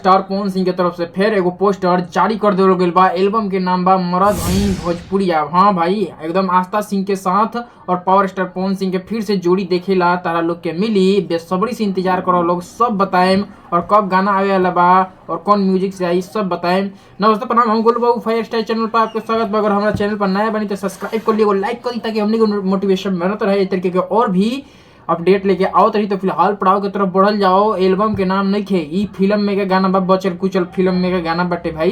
Star Pawan Singh के तरफ से फिर एगो पोस्टर जारी कर देल गेल बा। एल्बम के नाम बा मरद हई भोजपुरिया। हाँ भाई, एकदम आस्था सिंह के साथ और पावर स्टार पवन सिंह के फिर से जोड़ी देखेला तारा लोग के मिली। बेसब्री से इंतजार करो लोग, सब बताएम और कब गाना आवे वाला बा और कौन म्यूजिक से आई सब बताएम। नमस्ते प्रणाम, हम गोलू बाबू 5 स्टार चैनल पर आपका स्वागत बा। अगर हमारा चैनल पर नया बनी तो सब्सक्राइब कर लियो, लाइक कर दी ताकि हमने को मोटिवेशन मेहनत रहे इस तरीके के और भी अपडेट लेके आओ तरी। तो फिलहाल पड़ाव की तरफ बढ़ल जाओ। एल्बम के नाम नहीं खे, ई फिल्म में के गाना बा, बचल कुचल फिल्म में के गाना बटे भाई।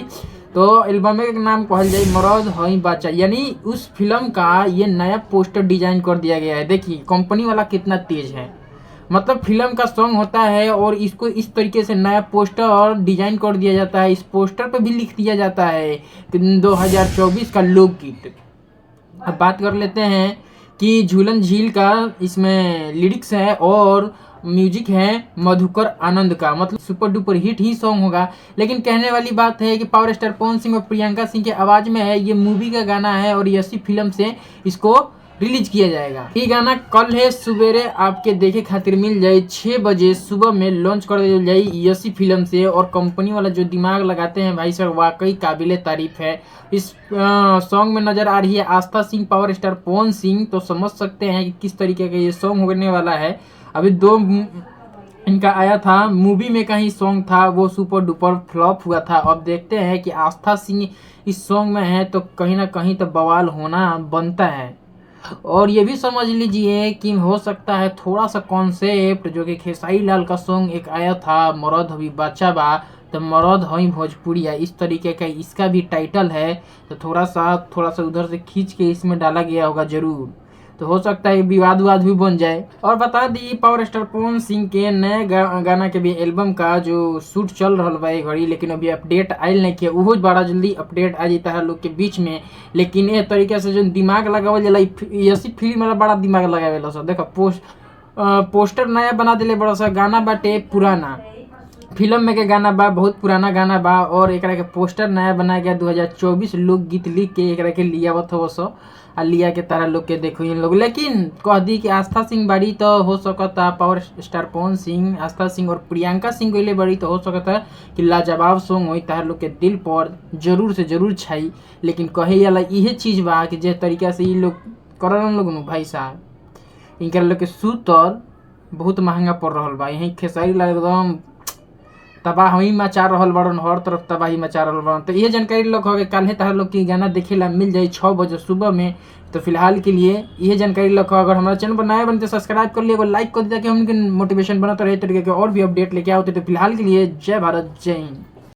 तो एल्बम के नाम कहल जाए मरद हई बच्चा, यानी उस फिल्म का ये नया पोस्टर डिजाइन कर दिया गया है। देखिए कंपनी वाला कितना तेज है, मतलब फिल्म का सॉन्ग होता है और इसको इस तरीके से नया पोस्टर डिजाइन कर दिया जाता है। इस पोस्टर पे भी लिख दिया जाता है कि 2024 का लोकगीत। अब बात कर लेते हैं कि झूलन झील का इसमें लिरिक्स है और म्यूजिक है मधुकर आनंद का, मतलब सुपर डुपर हिट ही सॉन्ग होगा। लेकिन कहने वाली बात है कि पावर स्टार पवन सिंह और प्रियंका सिंह के आवाज में है। ये मूवी का गाना है और यसी फिल्म से इसको रिलीज किया जाएगा। ये गाना कल है सवेरे आपके देखे खातिर मिल जाए 6 बजे सुबह में लॉन्च कर दिया जाए यसी फिल्म से। और कंपनी वाला जो दिमाग लगाते हैं भाई साहब, वाकई काबिले तारीफ है। इस सॉन्ग में नजर आ रही है आस्था सिंह, पावर स्टार पवन सिंह। तो समझ सकते हैं कि किस तरीके का ये सॉन्ग होने वाला है। अभी 2 इनका आया था, मूवी में का ही सॉन्ग था, वो सुपर डुपर फ्लॉप हुआ था। अब देखते हैं कि आस्था सिंह इस सॉन्ग में है तो कहीं ना कहीं तो बवाल होना बनता है। और ये भी समझ लीजिए कि हो सकता है थोड़ा सा कॉन्सेप्ट जो कि खेसारी लाल का सॉन्ग एक आया था मरद हई बच्चा बा, तो मरद हई भोजपुरिया, इस तरीके का इसका भी टाइटल है। तो थोड़ा सा उधर से खींच के इसमें डाला गया होगा जरूर। तो हो सकता है विवाद भी बन जाए। और बता the power star Pawan Singh के नए गाना के भी एल्बम का जो शूट चल रहा बा घड़ी, लेकिन अभी अपडेट आयल नहीं किया। वो बड़ा जल्दी अपडेट आ जाता है लोग के बीच में। लेकिन ये तरीके से जो दिमाग लगावल जाला, ऐसी फिल्म वाला बड़ा दिमाग लगावेला सा। देखो पोस्टर नया बना दिले, बड़ा सा गाना बाटे पुराना फिल्म में के गाना बा, बहुत पुराना गाना बा। और एक के पोस्टर नया बनाया गया 2024 लोग गीत लिख के एक के लियावत हो सो आ लिया के तरह लोग के देखो इन लोग। लेकिन कह दी कि आस्था सिंह बड़ी तो हो सकता पावर स्टार पवन सिंह, आस्था सिंह और प्रियंका सिंह गईले बड़ी तो हो सकता कि लाजवाब सॉन्ग हो तार लोग के दिल पर जरूर से जरूर छाई। लेकिन कहे वाला यह चीज बा कि जिस तरीका से ये लोग कर लोग न भाई साहब, इनके लोग के सूतर बहुत महंगा पड़ रहा बा। यही खेसारी लाल एकदम तबाही मचा रहल बड़न, हर तरफ तबाही मचा रहल बड़न। तो ये जानकारी लोग हो गए कल है तार लोग की गाना देखे ला मिल जाए 6 बजे सुबह में। तो फिलहाल के लिए ये जानकारी लोग हो। अगर हमारा चैनल पर नया बनते सब्सक्राइब कर लिया, लाइक कर दिया कि हम मोटिवेशन बनाते रहे तरीके के और भी अपडेट लेके आओ। तो फिलहाल के लिए जय भारत, जय हिंद।